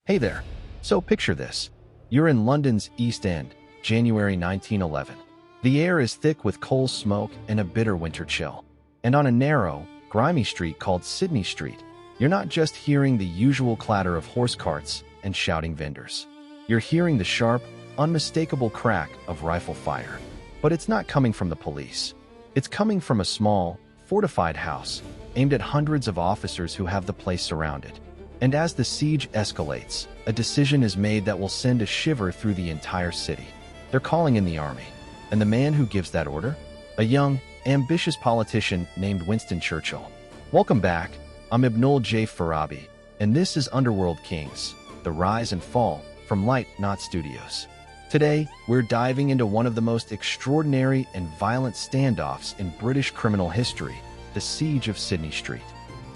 Hey there. So picture this. You're in London's East End, January 1911. The air is thick with coal smoke and a bitter winter chill. And on a narrow, grimy street called Sidney Street, you're not just hearing the usual clatter of horse carts and shouting vendors. You're hearing the sharp, unmistakable crack of rifle fire. But it's not coming from the police. It's coming from a small, fortified house aimed at hundreds of officers who have the place surrounded. And as the siege escalates, a decision is made that will send a shiver through the entire city. They're calling in the army. And the man who gives that order? A young, ambitious politician named Winston Churchill. Welcome back. I'm Ibnul J. Farabi, and this is Underworld Kings, The Rise and Fall from Light Not Studios. Today, we're diving into one of the most extraordinary and violent standoffs in British criminal history, the Siege of Sidney Street.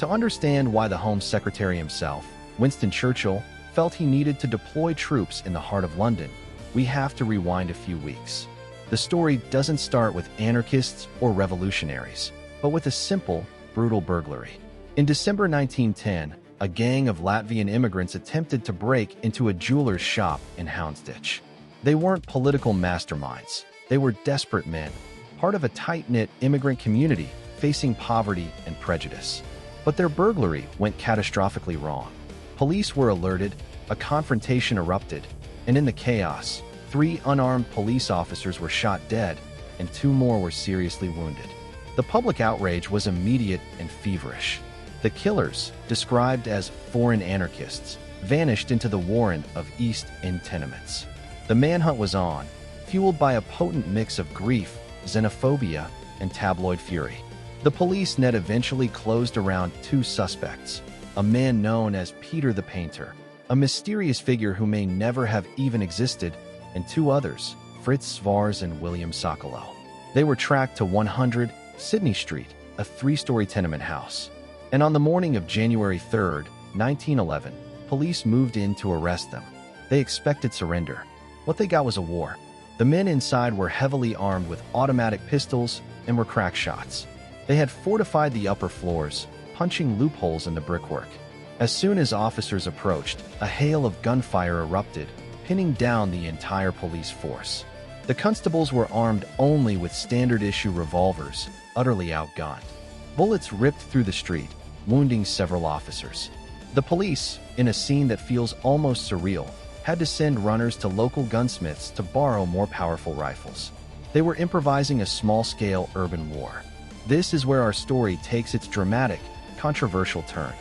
To understand why the Home Secretary himself, Winston Churchill, felt he needed to deploy troops in the heart of London, we have to rewind a few weeks. The story doesn't start with anarchists or revolutionaries, but with a simple, brutal burglary. In December 1910, a gang of Latvian immigrants attempted to break into a jeweler's shop in Houndsditch. They weren't political masterminds. They were desperate men, part of a tight-knit immigrant community facing poverty and prejudice. But their burglary went catastrophically wrong. Police were alerted, a confrontation erupted, and in the chaos, 3 unarmed police officers were shot dead, and 2 more were seriously wounded. The public outrage was immediate and feverish. The killers, described as foreign anarchists, vanished into the warren of East End tenements. The manhunt was on, fueled by a potent mix of grief, xenophobia, and tabloid fury. The police net eventually closed around 2 suspects, a man known as Peter the Painter, a mysterious figure who may never have even existed, and 2 others, Fritz Svars and William Sokolow. They were tracked to 100 Sidney Street, a 3-story tenement house. And on the morning of January 3rd, 1911, police moved in to arrest them. They expected surrender. What they got was a war. The men inside were heavily armed with automatic pistols and were crack shots. They had fortified the upper floors, punching loopholes in the brickwork. As soon as officers approached, a hail of gunfire erupted, pinning down the entire police force. The constables were armed only with standard-issue revolvers, utterly outgunned. Bullets ripped through the street, wounding several officers. The police, in a scene that feels almost surreal, had to send runners to local gunsmiths to borrow more powerful rifles. They were improvising a small-scale urban war. This is where our story takes its dramatic, controversial turn.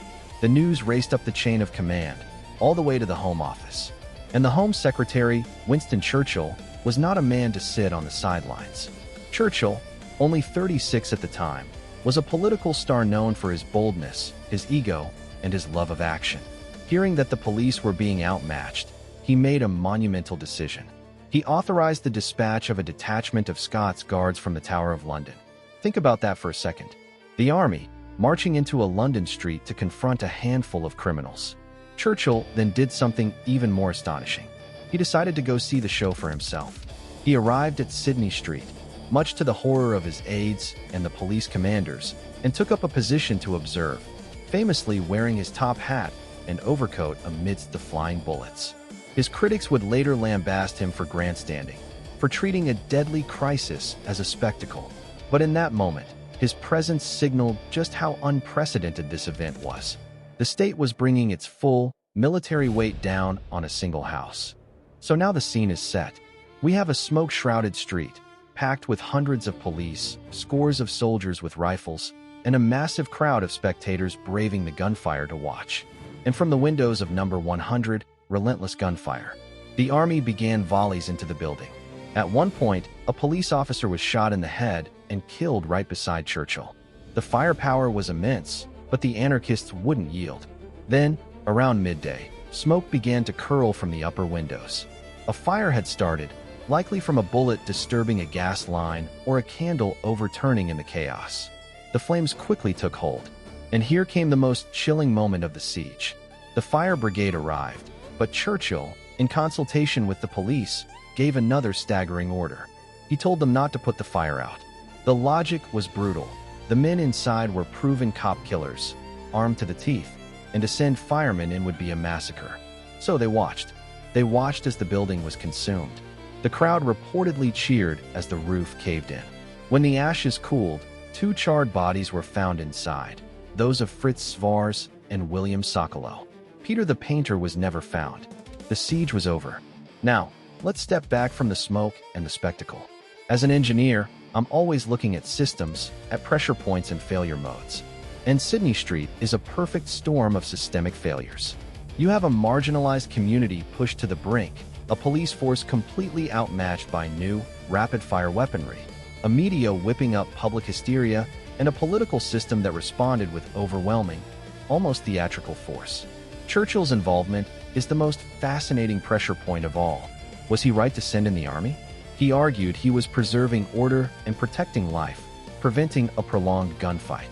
The news raced up the chain of command, all the way to the Home Office. And the Home Secretary, Winston Churchill, was not a man to sit on the sidelines. Churchill, only 36 at the time, was a political star known for his boldness, his ego, and his love of action. Hearing that the police were being outmatched, he made a monumental decision. He authorized the dispatch of a detachment of Scots Guards from the Tower of London. Think about that for a second. The army, marching into a London street to confront a handful of criminals. Churchill then did something even more astonishing. He decided to go see the show for himself. He arrived at Sidney Street, much to the horror of his aides and the police commanders, and took up a position to observe, famously wearing his top hat and overcoat amidst the flying bullets. His critics would later lambaste him for grandstanding, for treating a deadly crisis as a spectacle. But in that moment, his presence signaled just how unprecedented this event was. The state was bringing its full, military weight down on a single house. So now the scene is set. We have a smoke-shrouded street, packed with hundreds of police, scores of soldiers with rifles, and a massive crowd of spectators braving the gunfire to watch. And from the windows of number 100, relentless gunfire. The army began volleys into the building. At one point, a police officer was shot in the head and killed right beside Churchill. The firepower was immense, but the anarchists wouldn't yield. Then, around midday, smoke began to curl from the upper windows. A fire had started, likely from a bullet disturbing a gas line or a candle overturning in the chaos. The flames quickly took hold, and here came the most chilling moment of the siege. The fire brigade arrived, but Churchill, in consultation with the police, gave another staggering order. He told them not to put the fire out. The logic was brutal. The men inside were proven cop killers, armed to the teeth, and to send firemen in would be a massacre. So they watched. They watched as the building was consumed. The crowd reportedly cheered as the roof caved in. When the ashes cooled, 2 charred bodies were found inside, those of Fritz Svars and William Sokolow. Peter the painter was never found. The siege was over. Now, let's step back from the smoke and the spectacle. As an engineer, I'm always looking at systems, at pressure points and failure modes. And Sidney Street is a perfect storm of systemic failures. You have a marginalized community pushed to the brink, a police force completely outmatched by new, rapid-fire weaponry, a media whipping up public hysteria, and a political system that responded with overwhelming, almost theatrical force. Churchill's involvement is the most fascinating pressure point of all. Was he right to send in the army? He argued he was preserving order and protecting life, preventing a prolonged gunfight.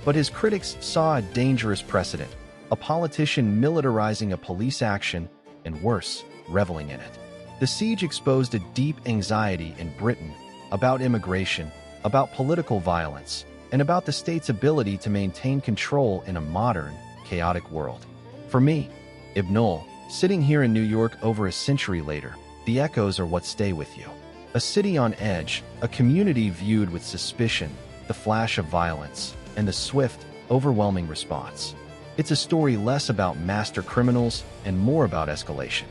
But his critics saw a dangerous precedent, a politician militarizing a police action, and worse, reveling in it. The siege exposed a deep anxiety in Britain about immigration, about political violence, and about the state's ability to maintain control in a modern, chaotic world. For me, Ibnul, sitting here in New York over a century later, the echoes are what stay with you. A city on edge, a community viewed with suspicion, the flash of violence, and the swift, overwhelming response. It's a story less about master criminals and more about escalation.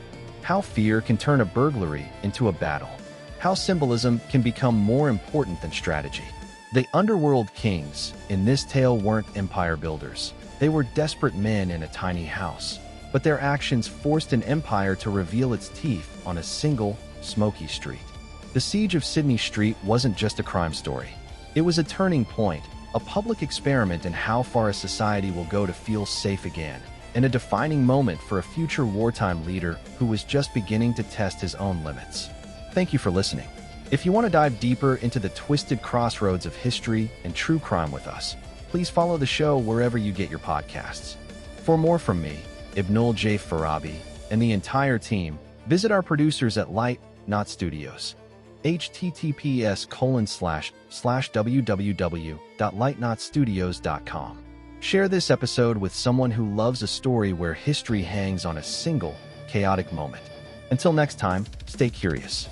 How fear can turn a burglary into a battle. How symbolism can become more important than strategy. The underworld kings in this tale weren't empire builders. They were desperate men in a tiny house. But their actions forced an empire to reveal its teeth on a single, smoky street. The siege of Sidney Street wasn't just a crime story. It was a turning point, a public experiment in how far a society will go to feel safe again, and a defining moment for a future wartime leader who was just beginning to test his own limits. Thank you for listening. If you want to dive deeper into the twisted crossroads of history and true crime with us, please follow the show wherever you get your podcasts. For more from me, Ibnul J. Farabi, and the entire team, visit our producers at Light Not Studios. https://www.lightnotstudios.com. Share this episode with someone who loves a story where history hangs on a single, chaotic moment. Until next time, stay curious.